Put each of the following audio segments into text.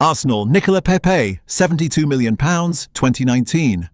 Arsenal, Nicolas Pépé, £72 million, 2019.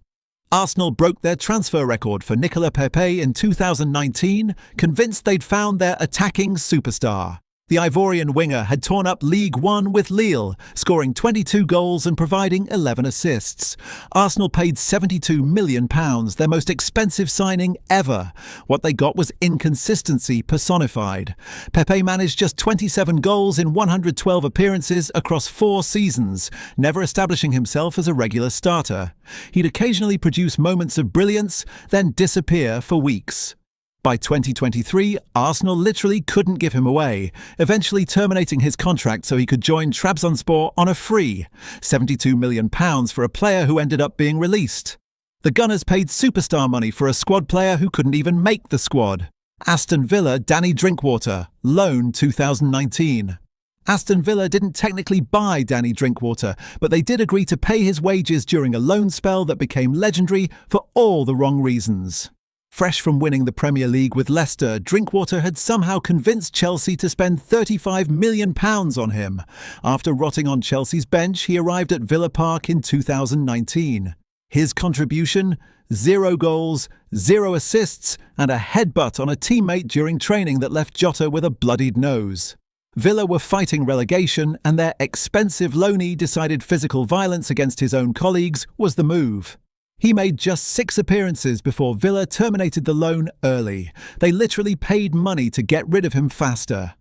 Arsenal broke their transfer record for Nicolas Pépé in 2019, convinced they'd found their attacking superstar. The Ivorian winger had torn up League One with Lille, scoring 22 goals and providing 11 assists. Arsenal paid £72 million, their most expensive signing ever. What they got was inconsistency personified. Pépé managed just 27 goals in 112 appearances across 4 seasons, never establishing himself as a regular starter. He'd occasionally produce moments of brilliance, then disappear for weeks. By 2023, Arsenal literally couldn't give him away, eventually terminating his contract so he could join Trabzonspor on a free, £72 million for a player who ended up being released. The Gunners paid superstar money for a squad player who couldn't even make the squad. Aston Villa, Danny Drinkwater, loan 2019. Aston Villa didn't technically buy Danny Drinkwater, but they did agree to pay his wages during a loan spell that became legendary for all the wrong reasons. Fresh from winning the Premier League with Leicester, Drinkwater had somehow convinced Chelsea to spend £35 million on him. After rotting on Chelsea's bench, he arrived at Villa Park in 2019. His contribution? 0 goals, 0 assists, and a headbutt on a teammate during training that left Jota with a bloodied nose. Villa were fighting relegation, and their expensive loanee decided physical violence against his own colleagues was the move. He made just 6 appearances before Villa terminated the loan early. They literally paid money to get rid of him faster.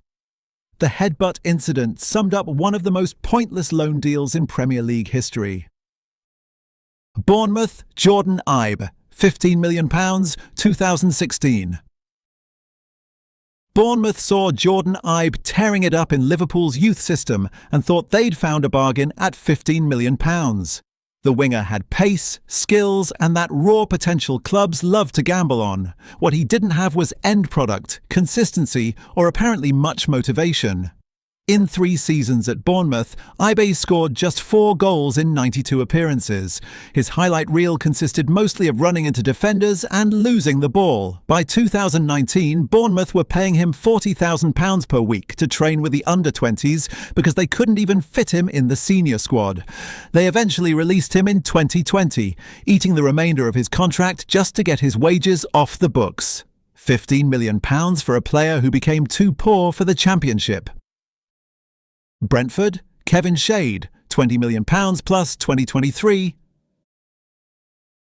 The headbutt incident summed up one of the most pointless loan deals in Premier League history. Bournemouth, Jordan Ibe, £15 million, 2016. Bournemouth saw Jordan Ibe tearing it up in Liverpool's youth system and thought they'd found a bargain at £15 million. The winger had pace, skills, and that raw potential clubs love to gamble on. What he didn't have was end product, consistency, or apparently much motivation. In 3 seasons at Bournemouth, Ibe scored just 4 goals in 92 appearances. His highlight reel consisted mostly of running into defenders and losing the ball. By 2019, Bournemouth were paying him £40,000 per week to train with the under-20s because they couldn't even fit him in the senior squad. They eventually released him in 2020, eating the remainder of his contract just to get his wages off the books. £15 million for a player who became too poor for the Championship. Brentford, Kevin Shade, £20 million plus 2023.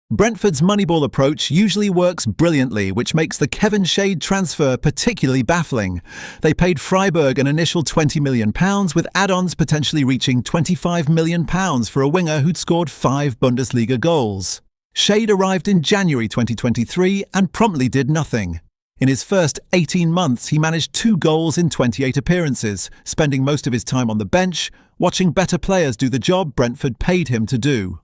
Brentford's Moneyball approach usually works brilliantly, which makes the Kevin Shade transfer particularly baffling. They paid Freiburg an initial £20 million, with add-ons potentially reaching £25 million for a winger who'd scored 5 Bundesliga goals. Shade arrived in January 2023 and promptly did nothing. In his first 18 months, he managed 2 goals in 28 appearances, spending most of his time on the bench, watching better players do the job Brentford paid him to do.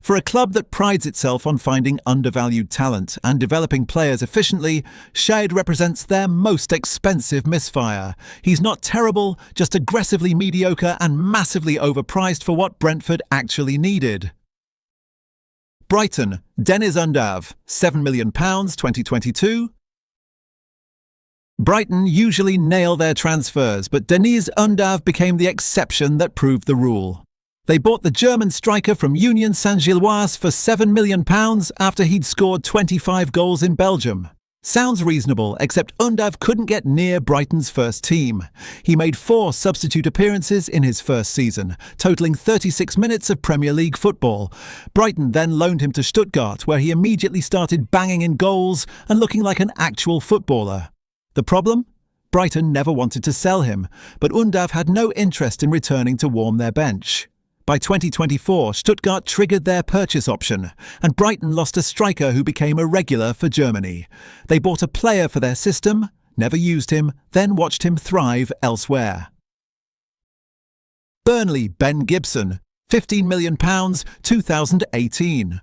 For a club that prides itself on finding undervalued talent and developing players efficiently, Shade represents their most expensive misfire. He's not terrible, just aggressively mediocre and massively overpriced for what Brentford actually needed. Brighton, Deniz Undav, £7 million, 2022. Brighton usually nail their transfers, but Deniz Undav became the exception that proved the rule. They bought the German striker from Union Saint-Gilloise for £7 million after he'd scored 25 goals in Belgium. Sounds reasonable, except Undav couldn't get near Brighton's first team. He made 4 substitute appearances in his first season, totaling 36 minutes of Premier League football. Brighton then loaned him to Stuttgart, where he immediately started banging in goals and looking like an actual footballer. The problem? Brighton never wanted to sell him, but Undav had no interest in returning to warm their bench. By 2024, Stuttgart triggered their purchase option, and Brighton lost a striker who became a regular for Germany. They bought a player for their system, never used him, then watched him thrive elsewhere. Burnley, Ben Gibson, £15 million, 2018.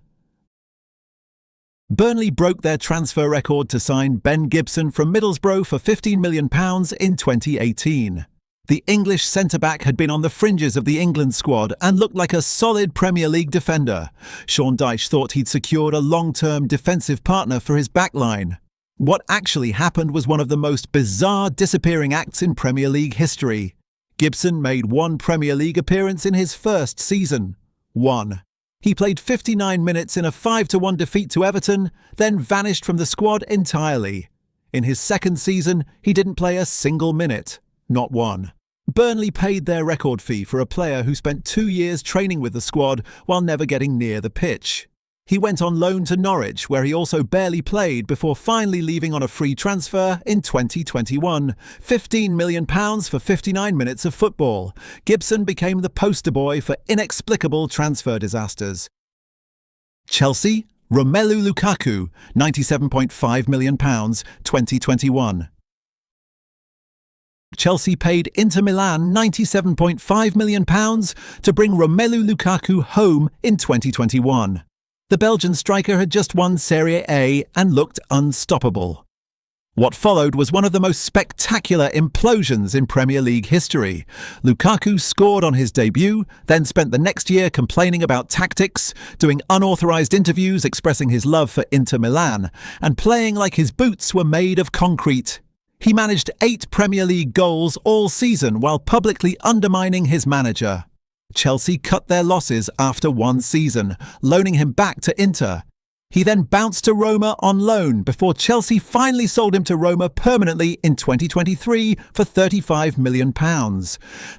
Burnley broke their transfer record to sign Ben Gibson from Middlesbrough for £15 million in 2018. The English centre-back had been on the fringes of the England squad and looked like a solid Premier League defender. Sean Dyche thought he'd secured a long-term defensive partner for his backline. What actually happened was one of the most bizarre disappearing acts in Premier League history. Gibson made one Premier League appearance in his first season. 1. He played 59 minutes in a 5-1 defeat to Everton, then vanished from the squad entirely. In his second season, he didn't play a single minute. Not one. Burnley paid their record fee for a player who spent 2 years training with the squad while never getting near the pitch. He went on loan to Norwich, where he also barely played before finally leaving on a free transfer in 2021. £15 million for 59 minutes of football. Gibson became the poster boy for inexplicable transfer disasters. Chelsea, Romelu Lukaku, £97.5 million, 2021. Chelsea paid Inter Milan £97.5 million to bring Romelu Lukaku home in 2021. The Belgian striker had just won Serie A and looked unstoppable. What followed was one of the most spectacular implosions in Premier League history. Lukaku scored on his debut, then spent the next year complaining about tactics, doing unauthorised interviews expressing his love for Inter Milan, and playing like his boots were made of concrete. He managed 8 Premier League goals all season while publicly undermining his manager. Chelsea cut their losses after 1 season, loaning him back to Inter. He then bounced to Roma on loan before Chelsea finally sold him to Roma permanently in 2023 for £35 million.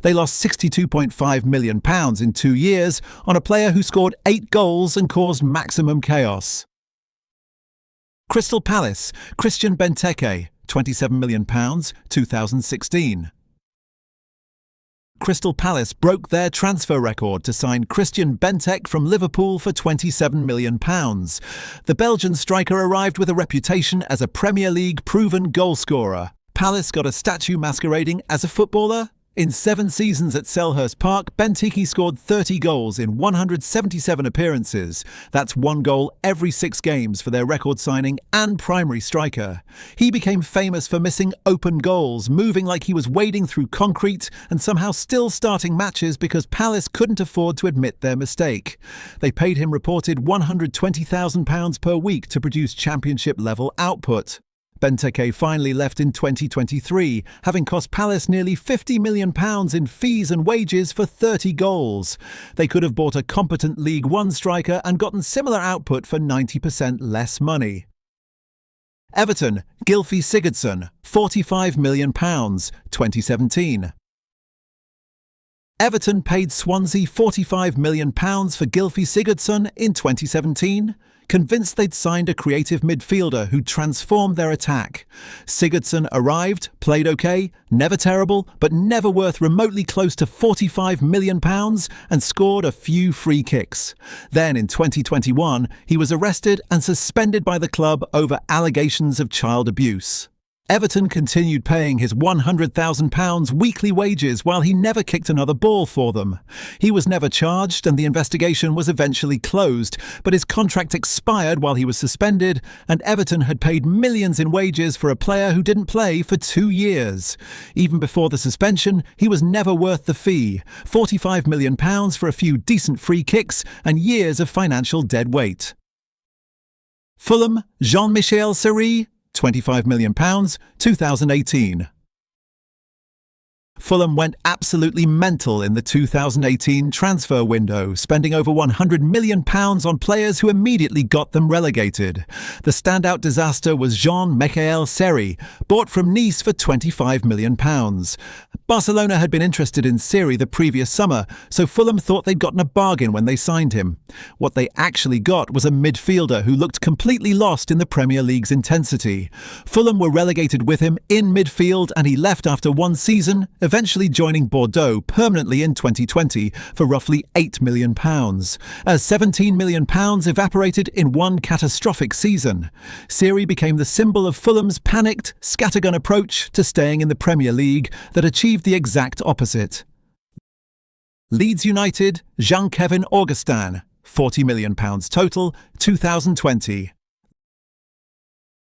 They lost £62.5 million in 2 years on a player who scored 8 goals and caused maximum chaos. Crystal Palace, Christian Benteke, £27 million, 2016. Crystal Palace broke their transfer record to sign Christian Benteke from Liverpool for £27 million. The Belgian striker arrived with a reputation as a Premier League proven goalscorer. Palace got a statue masquerading as a footballer. In 7 seasons at Selhurst Park, Benteke scored 30 goals in 177 appearances. That's 1 goal every 6 games for their record signing and primary striker. He became famous for missing open goals, moving like he was wading through concrete, and somehow still starting matches because Palace couldn't afford to admit their mistake. They paid him reported £120,000 per week to produce championship-level output. Benteke finally left in 2023, having cost Palace nearly £50 million in fees and wages for 30 goals. They could have bought a competent League One striker and gotten similar output for 90% less money. Everton, Gylfi Sigurdsson, £45 million, 2017. Everton paid Swansea £45 million for Gylfi Sigurdsson in 2017, convinced they'd signed a creative midfielder who transformed their attack. Sigurdsson arrived, played okay, never terrible, but never worth remotely close to £45 million, and scored a few free kicks. Then in 2021, he was arrested and suspended by the club over allegations of child abuse. Everton continued paying his £100,000 weekly wages while he never kicked another ball for them. He was never charged and the investigation was eventually closed, but his contract expired while he was suspended, and Everton had paid millions in wages for a player who didn't play for 2 years. Even before the suspension, he was never worth the fee. £45 million for a few decent free kicks and years of financial dead weight. Fulham, Jean-Michel Seri, £25 million, 2018. Fulham went absolutely mental in the 2018 transfer window, spending over £100 million on players who immediately got them relegated. The standout disaster was Jean-Michel Seri, bought from Nice for £25 million. Barcelona had been interested in Seri the previous summer, so Fulham thought they'd gotten a bargain when they signed him. What they actually got was a midfielder who looked completely lost in the Premier League's intensity. Fulham were relegated with him in midfield and he left after 1 season, eventually joining Bordeaux permanently in 2020 for roughly £8 million, as £17 million evaporated in 1 catastrophic season. Seri became the symbol of Fulham's panicked, scattergun approach to staying in the Premier League that achieved the exact opposite. Leeds United, Jean-Kevin Augustin, £40 million total, 2020.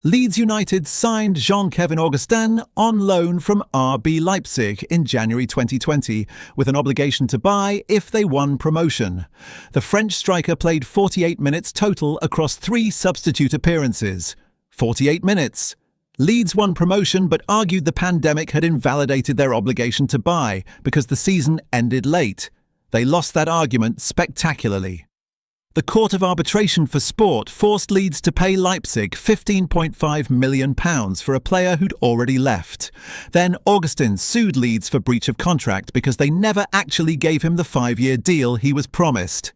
Leeds United signed Jean-Kevin Augustin on loan from RB Leipzig in January 2020, with an obligation to buy if they won promotion. The French striker played 48 minutes total across 3 substitute appearances. 48 minutes. Leeds won promotion but argued the pandemic had invalidated their obligation to buy because the season ended late. They lost that argument spectacularly. The Court of Arbitration for Sport forced Leeds to pay Leipzig £15.5 million for a player who'd already left. Then Augustin sued Leeds for breach of contract because they never actually gave him the 5-year deal he was promised.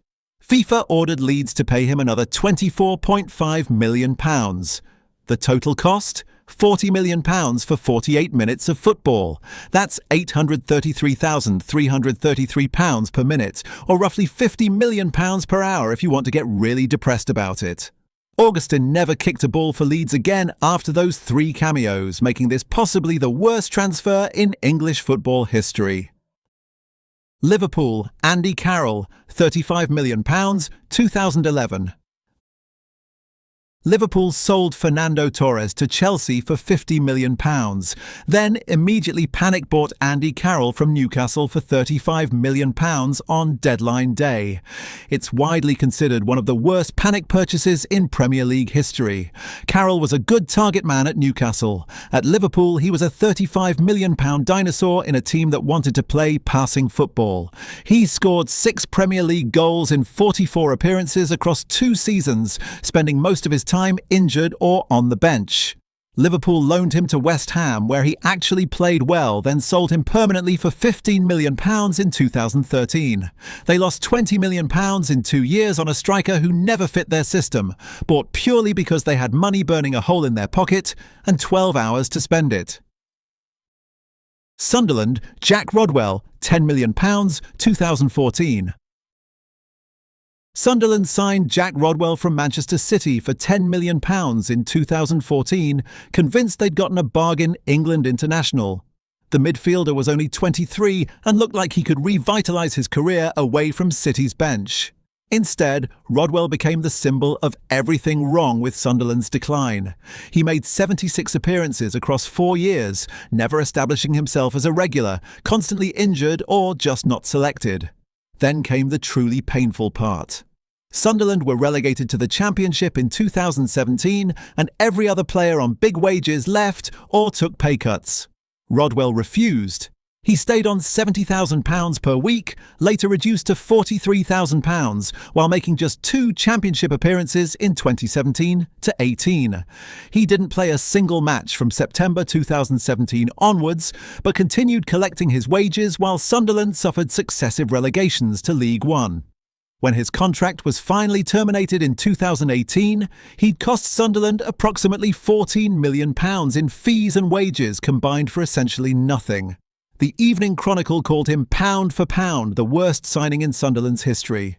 FIFA ordered Leeds to pay him another £24.5 million. The total cost? £40 million for 48 minutes of football. That's £833,333 per minute, or roughly £50 million per hour if you want to get really depressed about it. Augustin never kicked a ball for Leeds again after those 3 cameos, making this possibly the worst transfer in English football history. Liverpool, Andy Carroll, £35 million, 2011. Liverpool sold Fernando Torres to Chelsea for £50 million, then immediately panic-bought Andy Carroll from Newcastle for £35 million on deadline day. It's widely considered one of the worst panic purchases in Premier League history. Carroll was a good target man at Newcastle. At Liverpool, he was a £35 million dinosaur in a team that wanted to play passing football. He scored 6 Premier League goals in 44 appearances across 2 seasons, spending most of his time injured or on the bench. Liverpool loaned him to West Ham, where he actually played well, then sold him permanently for £15 million in 2013. They lost £20 million in 2 years on a striker who never fit their system, bought purely because they had money burning a hole in their pocket and 12 hours to spend it. Sunderland, Jack Rodwell, £10 million, 2014. Sunderland signed Jack Rodwell from Manchester City for £10 million in 2014, convinced they'd gotten a bargain England international. The midfielder was only 23 and looked like he could revitalise his career away from City's bench. Instead, Rodwell became the symbol of everything wrong with Sunderland's decline. He made 76 appearances across 4 years, never establishing himself as a regular, constantly injured or just not selected. Then came the truly painful part. Sunderland were relegated to the Championship in 2017 and every other player on big wages left or took pay cuts. Rodwell refused. He stayed on £70,000 per week, later reduced to £43,000, while making just 2 Championship appearances in 2017 to 18. He didn't play a single match from September 2017 onwards, but continued collecting his wages while Sunderland suffered successive relegations to League One. When his contract was finally terminated in 2018, he'd cost Sunderland approximately £14 million in fees and wages combined for essentially nothing. The Evening Chronicle called him pound for pound the worst signing in Sunderland's history.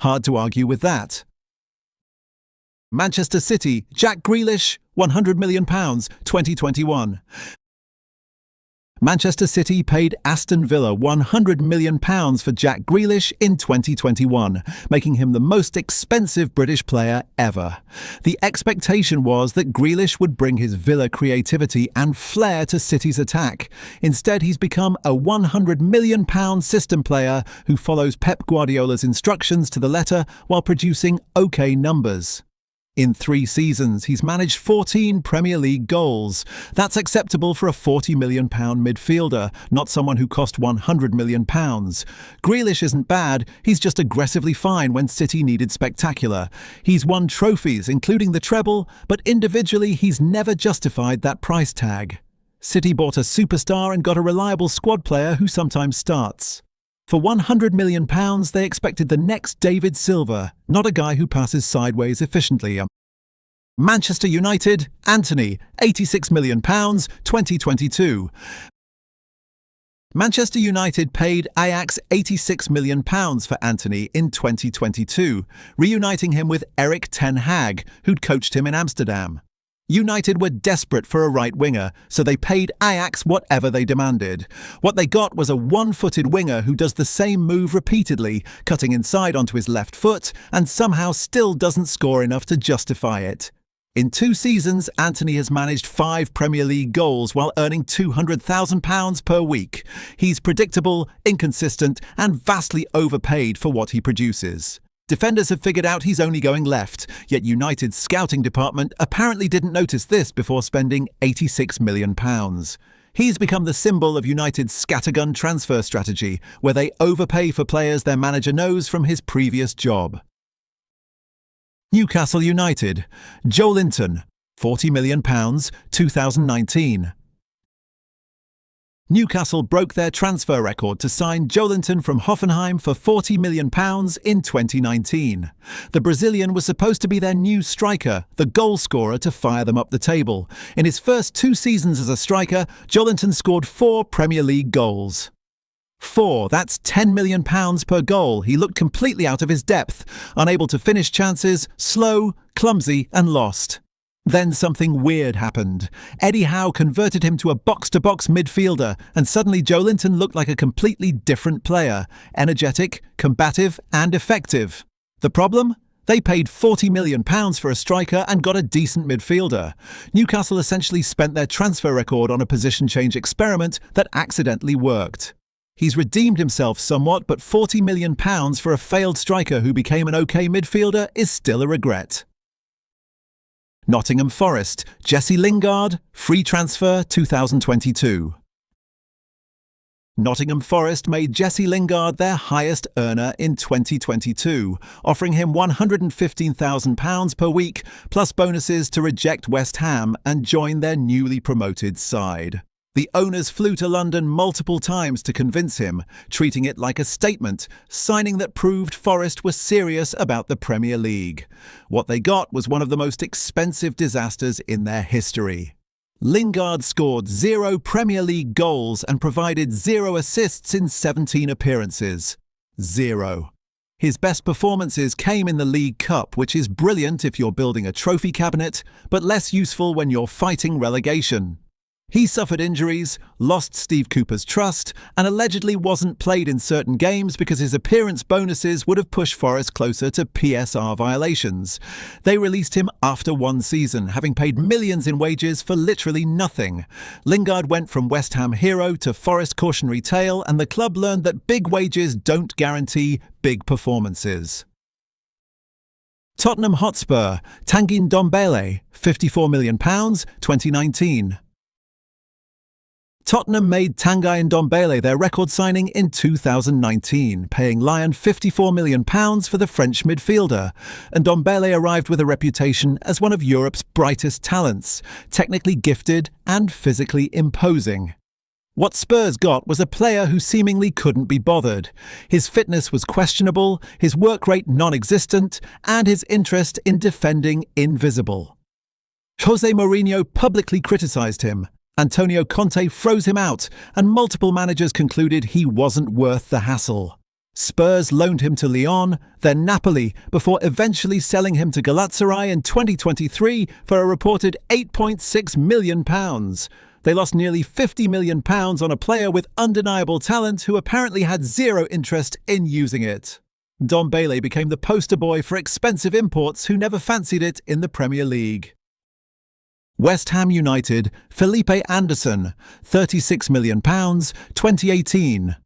Hard to argue with that. Manchester City, Jack Grealish, £100 million, 2021. Manchester City paid Aston Villa £100 million for Jack Grealish in 2021, making him the most expensive British player ever. The expectation was that Grealish would bring his Villa creativity and flair to City's attack. Instead, he's become a £100 million system player who follows Pep Guardiola's instructions to the letter while producing OK numbers. In 3 seasons, he's managed 14 Premier League goals. That's acceptable for a £40 million midfielder, not someone who cost £100 million. Grealish isn't bad, he's just aggressively fine when City needed spectacular. He's won trophies, including the treble, but individually he's never justified that price tag. City bought a superstar and got a reliable squad player who sometimes starts. For £100 million, they expected the next David Silva, not a guy who passes sideways efficiently. Manchester United, Antony, £86 million, 2022. Manchester United paid Ajax £86 million for Antony in 2022, reuniting him with Erik ten Hag, who'd coached him in Amsterdam. United were desperate for a right winger, so they paid Ajax whatever they demanded. What they got was a one-footed winger who does the same move repeatedly, cutting inside onto his left foot, and somehow still doesn't score enough to justify it. In 2 seasons, Antony has managed 5 Premier League goals while earning £200,000 per week. He's predictable, inconsistent, and vastly overpaid for what he produces. Defenders have figured out he's only going left, yet United's scouting department apparently didn't notice this before spending £86 million. He's become the symbol of United's scattergun transfer strategy, where they overpay for players their manager knows from his previous job. Newcastle United, Joelinton, £40 million, 2019. Newcastle broke their transfer record to sign Joelinton from Hoffenheim for £40 million in 2019. The Brazilian was supposed to be their new striker, the goal scorer to fire them up the table. In his first 2 seasons as a striker, Joelinton scored 4 Premier League goals. 4, that's £10 million per goal. He looked completely out of his depth, unable to finish chances, slow, clumsy and lost. Then something weird happened. Eddie Howe converted him to a box-to-box midfielder, and suddenly Joelinton looked like a completely different player, energetic, combative and effective. The problem? They paid £40 million for a striker and got a decent midfielder. Newcastle essentially spent their transfer record on a position change experiment that accidentally worked. He's redeemed himself somewhat, but £40 million for a failed striker who became an OK midfielder is still a regret. Nottingham Forest, Jesse Lingard, free transfer 2022. Nottingham Forest made Jesse Lingard their highest earner in 2022, offering him £115,000 per week, plus bonuses to reject West Ham and join their newly promoted side. The owners flew to London multiple times to convince him, treating it like a statement, signing that proved Forest were serious about the Premier League. What they got was one of the most expensive disasters in their history. Lingard scored 0 Premier League goals and provided 0 assists in 17 appearances. 0. His best performances came in the League Cup, which is brilliant if you're building a trophy cabinet, but less useful when you're fighting relegation. He suffered injuries, lost Steve Cooper's trust, and allegedly wasn't played in certain games because his appearance bonuses would have pushed Forest closer to PSR violations. They released him after 1 season, having paid millions in wages for literally nothing. Lingard went from West Ham hero to Forest cautionary tale, and the club learned that big wages don't guarantee big performances. Tottenham Hotspur, Tanguy Ndombele, £54 million, 2019. Tottenham made Tanguy Ndombele their record signing in 2019, paying Lyon £54 million for the French midfielder. Ndombele arrived with a reputation as one of Europe's brightest talents, technically gifted and physically imposing. What Spurs got was a player who seemingly couldn't be bothered. His fitness was questionable, his work rate non-existent, and his interest in defending invisible. Jose Mourinho publicly criticised him. Antonio Conte froze him out, and multiple managers concluded he wasn't worth the hassle. Spurs loaned him to Lyon, then Napoli, before eventually selling him to Galatasaray in 2023 for a reported £8.6 million. They lost nearly £50 million on a player with undeniable talent who apparently had 0 interest in using it. Ndombele became the poster boy for expensive imports who never fancied it in the Premier League. West Ham United, Felipe Anderson, £36 million, 2018.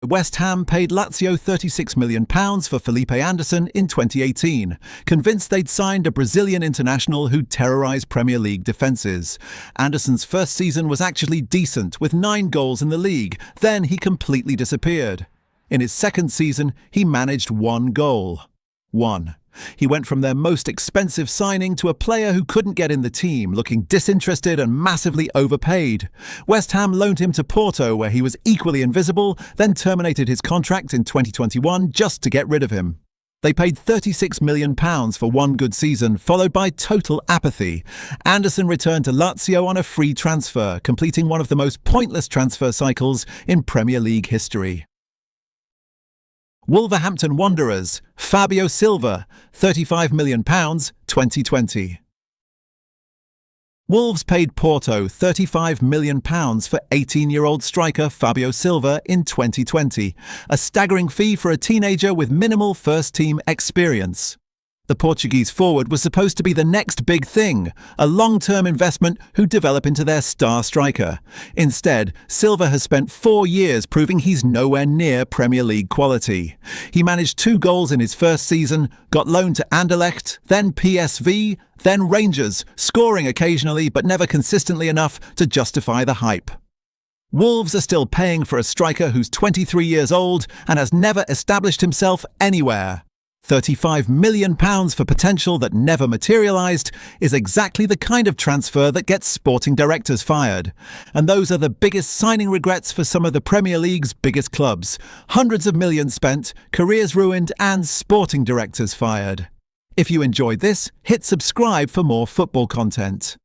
West Ham paid Lazio £36 million for Felipe Anderson in 2018, convinced they'd signed a Brazilian international who'd terrorised Premier League defences. Anderson's first season was actually decent, with 9 goals in the league, then he completely disappeared. In his second season, he managed 1 goal. 1. He went from their most expensive signing to a player who couldn't get in the team, looking disinterested and massively overpaid. West Ham loaned him to Porto, where he was equally invisible, then terminated his contract in 2021 just to get rid of him. They paid £36 million for 1 good season, followed by total apathy. Anderson returned to Lazio on a free transfer, completing one of the most pointless transfer cycles in Premier League history. Wolverhampton Wanderers, Fabio Silva, £35 million, 2020. Wolves paid Porto £35 million for 18-year-old striker Fabio Silva in 2020, a staggering fee for a teenager with minimal first-team experience. The Portuguese forward was supposed to be the next big thing, a long-term investment who'd develop into their star striker. Instead, Silva has spent 4 years proving he's nowhere near Premier League quality. He managed 2 goals in his first season, got loaned to Anderlecht, then PSV, then Rangers, scoring occasionally but never consistently enough to justify the hype. Wolves are still paying for a striker who's 23 years old and has never established himself anywhere. £35 million for potential that never materialised is exactly the kind of transfer that gets sporting directors fired. And those are the biggest signing regrets for some of the Premier League's biggest clubs. Hundreds of millions spent, careers ruined and sporting directors fired. If you enjoyed this, hit subscribe for more football content.